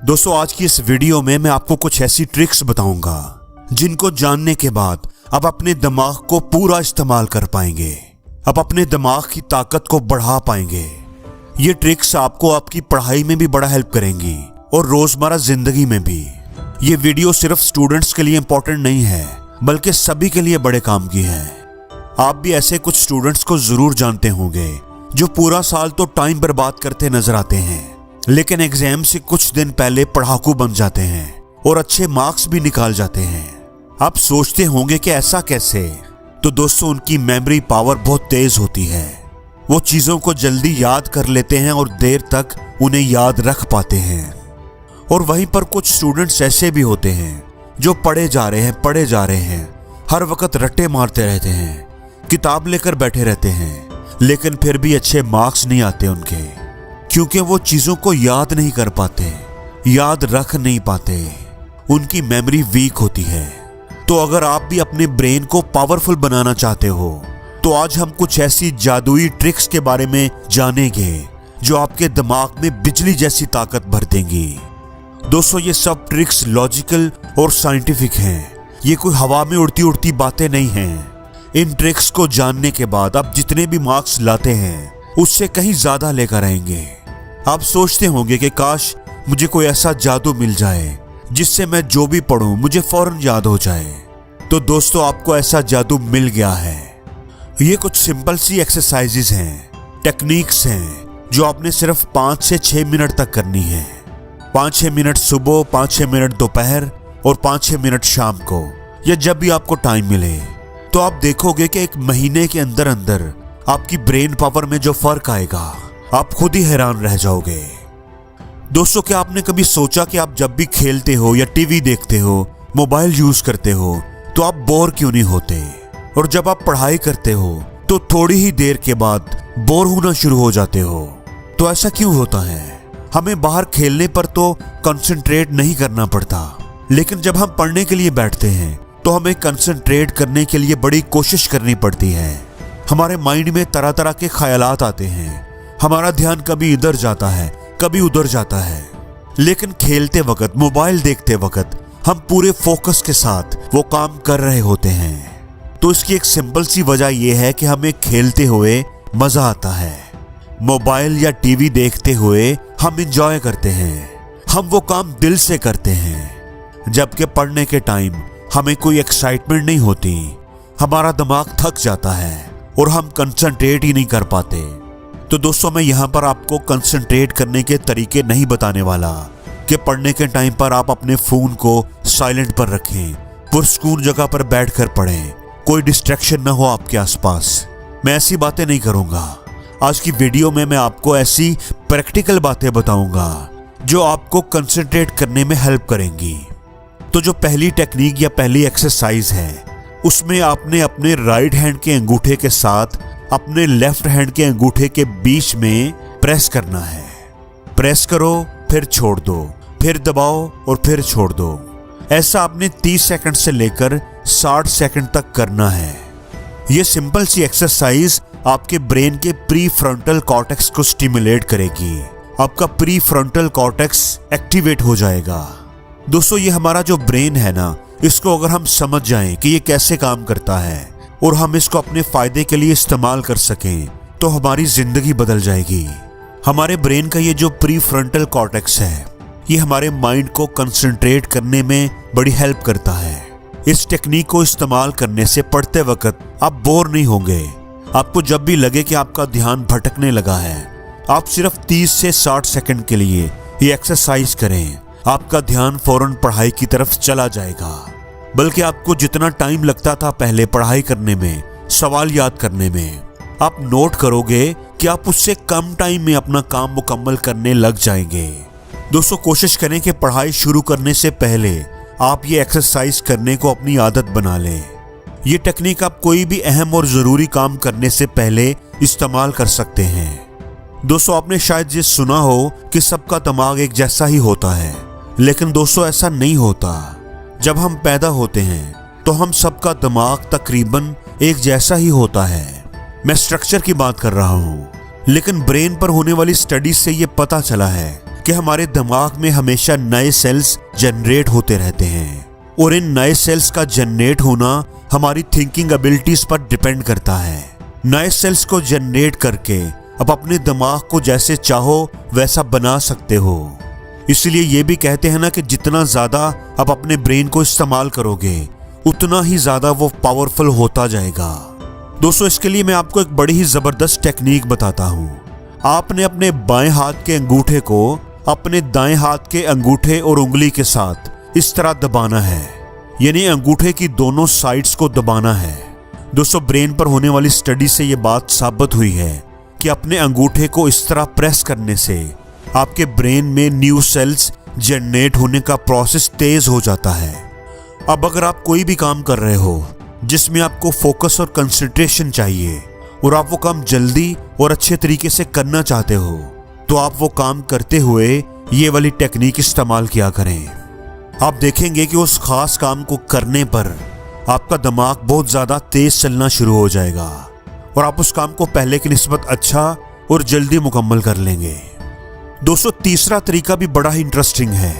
दोस्तों आज की इस वीडियो में मैं आपको कुछ ऐसी ट्रिक्स बताऊंगा जिनको जानने के बाद आप अपने दिमाग को पूरा इस्तेमाल कर पाएंगे, आप अपने दिमाग की ताकत को बढ़ा पाएंगे। ये ट्रिक्स आपको आपकी पढ़ाई में भी बड़ा हेल्प करेंगी और रोजमर्रा जिंदगी में भी। ये वीडियो सिर्फ स्टूडेंट्स के लिए इंपॉर्टेंट नहीं है बल्कि सभी के लिए बड़े काम की है। आप भी ऐसे कुछ स्टूडेंट्स को जरूर जानते होंगे जो पूरा साल तो टाइम बर्बाद करते नजर आते हैं, लेकिन एग्जाम से कुछ दिन पहले पढ़ाकू बन जाते हैं और अच्छे मार्क्स भी निकाल जाते हैं। आप सोचते होंगे कि ऐसा कैसे? तो दोस्तों उनकी मेमोरी पावर बहुत तेज होती है। वो चीजों को जल्दी याद कर लेते हैं और देर तक उन्हें याद रख पाते हैं। और वहीं पर कुछ स्टूडेंट्स ऐसे भी होते हैं जो पढ़े जा रहे हैं, हर वक्त रट्टे मारते रहते हैं, किताब लेकर बैठे रहते हैं, लेकिन फिर भी अच्छे मार्क्स नहीं आते उनके, क्योंकि वो चीजों को याद नहीं कर पाते, याद रख नहीं पाते, उनकी मेमोरी वीक होती है। तो अगर आप भी अपने ब्रेन को पावरफुल बनाना चाहते हो तो आज हम कुछ ऐसी जादुई ट्रिक्स के बारे में जानेंगे जो आपके दिमाग में बिजली जैसी ताकत भर देंगी। दोस्तों ये सब ट्रिक्स लॉजिकल और साइंटिफिक हैं, ये कोई हवा में उड़ती उड़ती बातें नहीं हैं। इन ट्रिक्स को जानने के बाद आप जितने भी मार्क्स लाते हैं उससे कहीं ज्यादा लेकर आएंगे। आप सोचते होंगे कि काश मुझे कोई ऐसा जादू मिल जाए जिससे मैं जो भी पढ़ूं मुझे फौरन याद हो जाए। तो दोस्तों आपको ऐसा जादू मिल गया है। ये कुछ सिंपल सी एक्सरसाइजेज हैं, टेक्निक्स हैं जो आपने सिर्फ 5 से 6 मिनट तक करनी है। 5-6 मिनट सुबह, 5-6 मिनट दोपहर और 5-6 मिनट शाम को, या जब भी आपको टाइम मिले। तो आप देखोगे कि 1 महीने के अंदर अंदर आपकी ब्रेन पावर में जो फर्क आएगा आप खुद ही हैरान रह जाओगे। दोस्तों क्या आपने कभी सोचा कि आप जब भी खेलते हो या टीवी देखते हो, मोबाइल यूज करते हो तो आप बोर क्यों नहीं होते? और जब आप पढ़ाई करते हो तो थोड़ी ही देर के बाद बोर होना शुरू हो जाते हो। तो ऐसा क्यों होता है? हमें बाहर खेलने पर तो कंसंट्रेट नहीं करना पड़ता, लेकिन जब हम पढ़ने के लिए बैठते हैं तो हमें कंसंट्रेट करने के लिए बड़ी कोशिश करनी पड़ती है। हमारे माइंड में तरह तरह के ख्यालात आते हैं, हमारा ध्यान कभी इधर जाता है कभी उधर जाता है, लेकिन खेलते वक्त, मोबाइल देखते वक्त हम पूरे फोकस के साथ वो काम कर रहे होते हैं। तो इसकी एक सिंपल सी वजह यह है कि हमें खेलते हुए मजा आता है। मोबाइल या टीवी देखते हुए हम एंजॉय करते हैं, हम वो काम दिल से करते हैं, जबकि पढ़ने के टाइम हमें कोई एक्साइटमेंट नहीं होती, हमारा दिमाग थक जाता है और हम कंसंट्रेट ही नहीं कर पाते। तो दोस्तों मैं यहाँ पर आपको कंसंट्रेट करने के तरीके नहीं बताने वाला कि पढ़ने के टाइम पर आप अपने फोन को साइलेंट पर रखें, पुरस्कून जगह पर बैठकर पढ़ें, कोई डिस्ट्रैक्शन ना हो आपके आसपास। मैं ऐसी बातें नहीं करूंगा। आज की वीडियो में मैं आपको ऐसी प्रैक्टिकल बातें बताऊंगा जो आपको कंसंट्रेट करने में हेल्प करेंगी। तो जो पहली टेक्निक या पहली एक्सरसाइज है उसमें आपने अपने राइट हैंड के अंगूठे के साथ अपने लेफ्ट हैंड के अंगूठे के बीच में प्रेस करना है। प्रेस करो, फिर छोड़ दो, फिर दबाओ और फिर छोड़ दो। ऐसा आपने 30 सेकंड से लेकर 60 सेकंड तक करना है। यह सिंपल सी एक्सरसाइज आपके ब्रेन के प्री फ्रंटल कॉर्टेक्स को स्टिमुलेट करेगी। आपका प्री फ्रंटल कॉर्टेक्स एक्टिवेट हो जाएगा। दोस्तों ये हमारा जो ब्रेन है ना, इसको अगर हम समझ जाएं कि ये कैसे काम करता है और हम इसको अपने फायदे के लिए इस्तेमाल कर सकें तो हमारी जिंदगी बदल जाएगी। हमारे ब्रेन का ये जो प्री फ्रंटल कॉर्टेक्स है ये हमारे माइंड को कंसंट्रेट करने में बड़ी हेल्प करता है। इस टेक्निक को इस्तेमाल करने से पढ़ते वक्त आप बोर नहीं होंगे। आपको जब भी लगे कि आपका ध्यान भटकने लगा है, आप सिर्फ 30 से 60 सेकंड के लिए ये एक्सरसाइज करें, आपका ध्यान फौरन पढ़ाई की तरफ चला जाएगा। बल्कि आपको जितना टाइम लगता था पहले पढ़ाई करने में, सवाल याद करने में, आप नोट करोगे कि आप उससे कम टाइम में अपना काम मुकम्मल करने लग जाएंगे। दोस्तों कोशिश करें कि पढ़ाई शुरू करने से पहले आप ये एक्सरसाइज करने को अपनी आदत बना लें। ये टेक्निक आप कोई भी अहम और जरूरी काम करने से पहले इस्तेमाल कर सकते हैं। दोस्तों आपने शायद ये सुना हो कि सबका दिमाग एक जैसा ही होता है, लेकिन दोस्तों ऐसा नहीं होता। जब हम पैदा होते हैं तो हम सबका दिमाग तकरीबन एक जैसा ही होता है। मैं स्ट्रक्चर की बात कर रहा हूँ, लेकिन ब्रेन पर होने वाली स्टडीज से ये पता चला है कि हमारे दिमाग में हमेशा नए सेल्स जनरेट होते रहते हैं और इन नए सेल्स का जनरेट होना हमारी थिंकिंग एबिलिटीज पर डिपेंड करता है। नए सेल्स को जनरेट करके अब अपने दिमाग को जैसे चाहो वैसा बना सकते हो। इसलिए ये भी कहते हैं ना कि जितना ज्यादा आप अपने ब्रेन को इस्तेमाल करोगे उतना ही ज्यादा वो पावरफुल होता जाएगा। दोस्तों, इसके लिए मैं आपको एक बड़ी ही जबरदस्त टेक्निक बताता हूँ। आपने अपने बाएं हाथ के अंगूठे को अपने दाएं हाथ के अंगूठे और उंगली के साथ इस तरह दबाना है, यानी अंगूठे की दोनों साइड्स को दबाना है। दोस्तों, ब्रेन पर होने वाली स्टडी से ये बात साबित हुई है कि अपने अंगूठे को इस तरह प्रेस करने से आपके ब्रेन में न्यू सेल्स जनरेट होने का प्रोसेस तेज हो जाता है। अब अगर आप कोई भी काम कर रहे हो जिसमें आपको फोकस और कंसंट्रेशन चाहिए और आप वो काम जल्दी और अच्छे तरीके से करना चाहते हो, तो आप वो काम करते हुए ये वाली टेक्निक इस्तेमाल किया करें। आप देखेंगे कि उस खास काम को करने पर आपका दिमाग बहुत ज़्यादा तेज चलना शुरू हो जाएगा और आप उस काम को पहले की निस्बत अच्छा और जल्दी मुकम्मल कर लेंगे। दोस्तों, तीसरा तरीका भी बड़ा ही इंटरेस्टिंग है।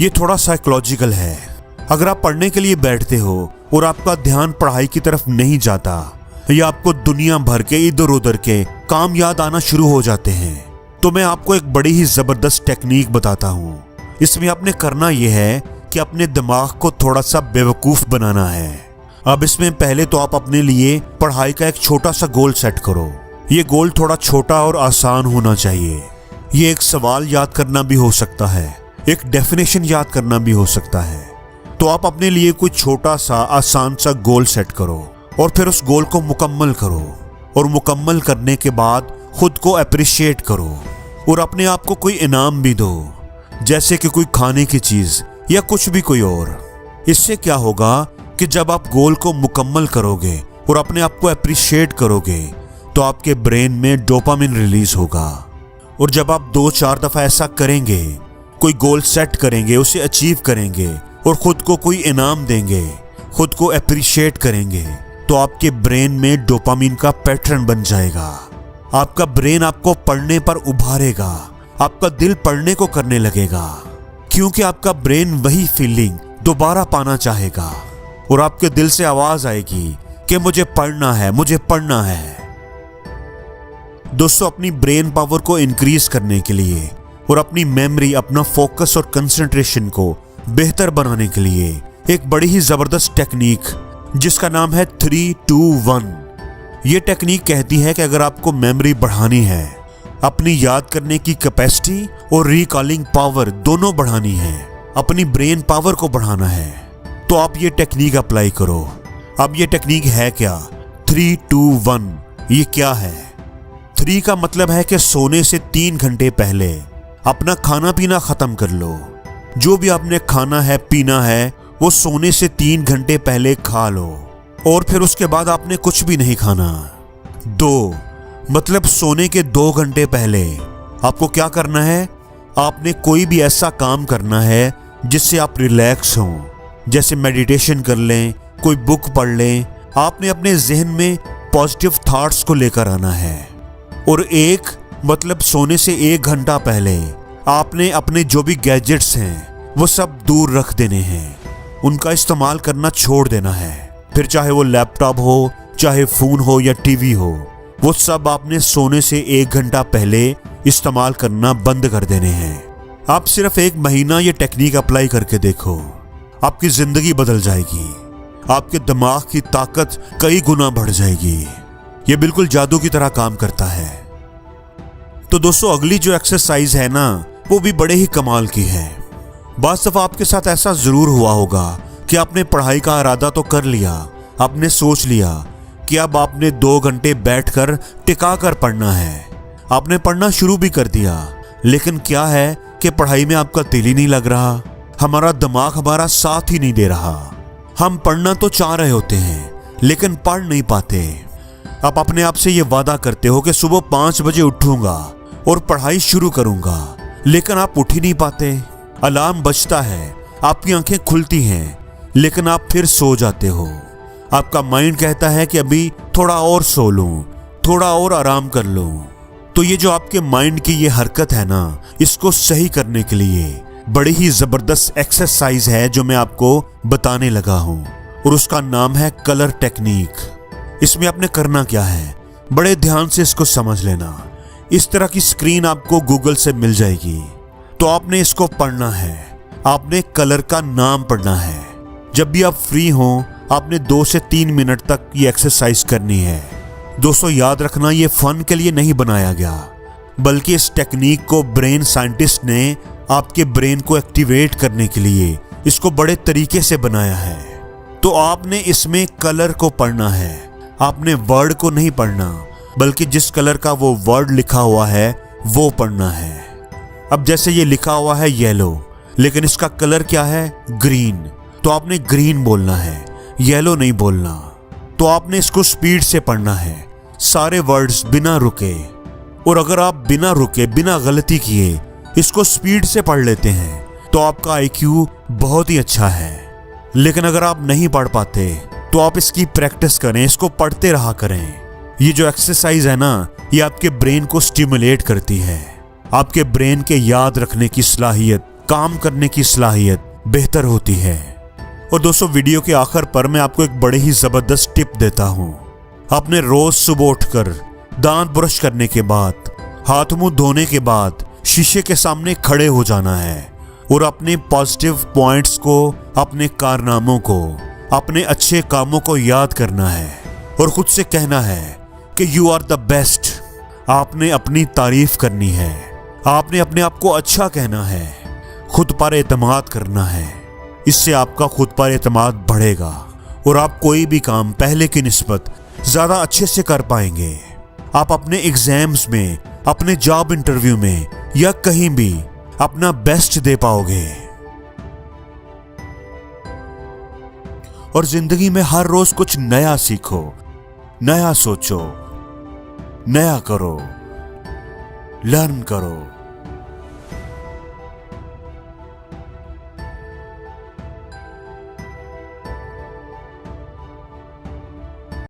ये थोड़ा साइकोलॉजिकल है। अगर आप पढ़ने के लिए बैठते हो और आपका ध्यान पढ़ाई की तरफ नहीं जाता या आपको दुनिया भर के इधर उधर के काम याद आना शुरू हो जाते हैं, तो मैं आपको एक बड़ी ही जबरदस्त टेक्निक बताता हूँ। इसमें आपने करना यह है कि अपने दिमाग को थोड़ा सा बेवकूफ बनाना है। अब इसमें पहले तो आप अपने लिए पढ़ाई का एक छोटा सा गोल सेट करो। ये गोल थोड़ा छोटा और आसान होना चाहिए। ये एक सवाल याद करना भी हो सकता है, एक डेफिनेशन याद करना भी हो सकता है। तो आप अपने लिए कोई छोटा सा आसान सा गोल सेट करो और फिर उस गोल को मुकम्मल करो और मुकम्मल करने के बाद खुद को अप्रिशिएट करो और अपने आप को कोई इनाम भी दो, जैसे कि कोई खाने की चीज या कुछ भी कोई और। इससे क्या होगा कि जब आप गोल को मुकम्मल करोगे और अपने आप को अप्रिशिएट करोगे तो आपके ब्रेन में डोपामिन रिलीज होगा और जब आप 2-4 दफा ऐसा करेंगे, कोई गोल सेट करेंगे, उसे अचीव करेंगे और खुद को कोई इनाम देंगे, खुद को अप्रिशिएट करेंगे, तो आपके ब्रेन में डोपामिन का पैटर्न बन जाएगा। आपका ब्रेन आपको पढ़ने पर उभारेगा, आपका दिल पढ़ने को करने लगेगा, क्योंकि आपका ब्रेन वही फीलिंग दोबारा पाना चाहेगा और आपके दिल से आवाज आएगी कि मुझे पढ़ना है, मुझे पढ़ना है। दोस्तों, अपनी ब्रेन पावर को इंक्रीज करने के लिए और अपनी मेमोरी, अपना फोकस और कंसंट्रेशन को बेहतर बनाने के लिए एक बड़ी ही जबरदस्त टेक्निक जिसका नाम है 3-2-1। ये टेक्निक कहती है कि अगर आपको मेमोरी बढ़ानी है, अपनी याद करने की कैपेसिटी और रिकॉलिंग पावर दोनों बढ़ानी है, अपनी ब्रेन पावर को बढ़ाना है, तो आप ये टेक्निक अप्लाई करो। अब ये टेक्निक है क्या? 3-2-1। ये क्या है? 3 का मतलब है कि सोने से 3 घंटे पहले अपना खाना पीना खत्म कर लो। जो भी आपने खाना है, पीना है, वो सोने से 3 घंटे पहले खा लो और फिर उसके बाद आपने कुछ भी नहीं खाना। 2 मतलब सोने के 2 घंटे पहले आपको क्या करना है? आपने कोई भी ऐसा काम करना है जिससे आप रिलैक्स हों, जैसे मेडिटेशन कर लें, कोई बुक पढ़ लें। आपने अपने जहन में पॉजिटिव थॉट्स को लेकर आना है। और 1 मतलब सोने से 1 घंटा पहले आपने अपने जो भी गैजेट्स हैं वो सब दूर रख देने हैं, उनका इस्तेमाल करना छोड़ देना है। फिर चाहे वो लैपटॉप हो, चाहे फ़ोन हो या टीवी हो, वो सब आपने सोने से 1 घंटा पहले इस्तेमाल करना बंद कर देने हैं। आप सिर्फ 1 महीना ये टेक्निक अप्लाई करके देखो, आपकी ज़िंदगी बदल जाएगी, आपके दिमाग की ताकत कई गुना बढ़ जाएगी। ये बिल्कुल जादू की तरह काम करता है। तो दोस्तों, अगली जो एक्सरसाइज है ना, वो भी बड़े ही कमाल की है। बाज़ दफ़ा आपके साथ ऐसा ज़रूर हुआ होगा कि आपने पढ़ाई का इरादा तो कर लिया, आपने सोच लिया कि अब आपने 2 घंटे बैठकर टिका कर पढ़ना है। आपने पढ़ना शुरू भी कर दिया, लेकिन क्या है कि पढ़ाई में आपका दिल ही नहीं लग रहा, हमारा दिमाग हमारा साथ ही नहीं दे रहा। हम पढ़ना तो चाह रहे होते हैं लेकिन पढ़ नहीं पाते। आप अपने आप से ये वादा करते हो कि सुबह 5 बजे उठूंगा और पढ़ाई शुरू करूंगा, लेकिन आप उठ ही नहीं पाते। अलार्म बजता है, आपकी आंखें खुलती हैं, लेकिन आप फिर सो जाते हो। आपका माइंड कहता है कि अभी थोड़ा और सो लूं, थोड़ा और आराम कर लूं। तो ये जो आपके माइंड की ये हरकत है ना, इसको सही करने के लिए बड़ी ही जबरदस्त एक्सरसाइज है जो मैं आपको बताने लगा हूं, और उसका नाम है कलर टेक्निक। इसमें आपने करना क्या है, बड़े ध्यान से इसको समझ लेना। इस तरह की स्क्रीन आपको गूगल से मिल जाएगी, तो आपने इसको पढ़ना है। आपने कलर का नाम पढ़ना है। जब भी आप फ्री हो आपने 2 से 3 मिनट तक ये एक्सरसाइज करनी है। दोस्तों याद रखना, ये फन के लिए नहीं बनाया गया, बल्कि इस टेक्निक को ब्रेन साइंटिस्ट ने आपके ब्रेन को एक्टिवेट करने के लिए इसको बड़े तरीके से बनाया है। तो आपने इसमें कलर को पढ़ना है, आपने वर्ड को नहीं पढ़ना, बल्कि जिस कलर का वो वर्ड लिखा हुआ है वो पढ़ना है। अब जैसे ये लिखा हुआ है येलो, लेकिन इसका कलर क्या है, ग्रीन, तो आपने ग्रीन बोलना है, येलो नहीं बोलना। तो आपने इसको स्पीड से पढ़ना है, सारे वर्ड्स बिना रुके। और अगर आप बिना रुके, बिना गलती किए इसको स्पीड से पढ़ लेते हैं तो आपका आईक्यू बहुत ही अच्छा है। लेकिन अगर आप नहीं पढ़ पाते तो आप इसकी प्रैक्टिस करें, इसको पढ़ते रहा करें। ये जो एक्सरसाइज है ना, ये आपके ब्रेन को स्टिमुलेट करती है। आपके ब्रेन के याद रखने की सलाहियत, काम करने की सलाहियत बेहतर होती है। और दोस्तों वीडियो के आखिर पर मैं आपको एक बड़ी ही जबरदस्त टिप देता हूँ। आपने रोज सुबह उठकर दांत ब्रश करने के बाद, हाथ मुंह धोने के बाद शीशे के सामने खड़े हो जाना है और अपने पॉजिटिव पॉइंट्स को, अपने कारनामों को, अपने अच्छे कामों को याद करना है और खुद से कहना है कि यू आर द बेस्ट। आपने अपनी तारीफ करनी है, आपने अपने आप को अच्छा कहना है, खुद पर एतमाद करना है। इससे आपका खुद पर एतमाद बढ़ेगा और आप कोई भी काम पहले की निस्बत ज्यादा अच्छे से कर पाएंगे। आप अपने एग्जाम्स में, अपने जॉब इंटरव्यू में या कहीं भी अपना बेस्ट दे पाओगे। और जिंदगी में हर रोज कुछ नया सीखो, नया सोचो, नया करो, लर्न करो।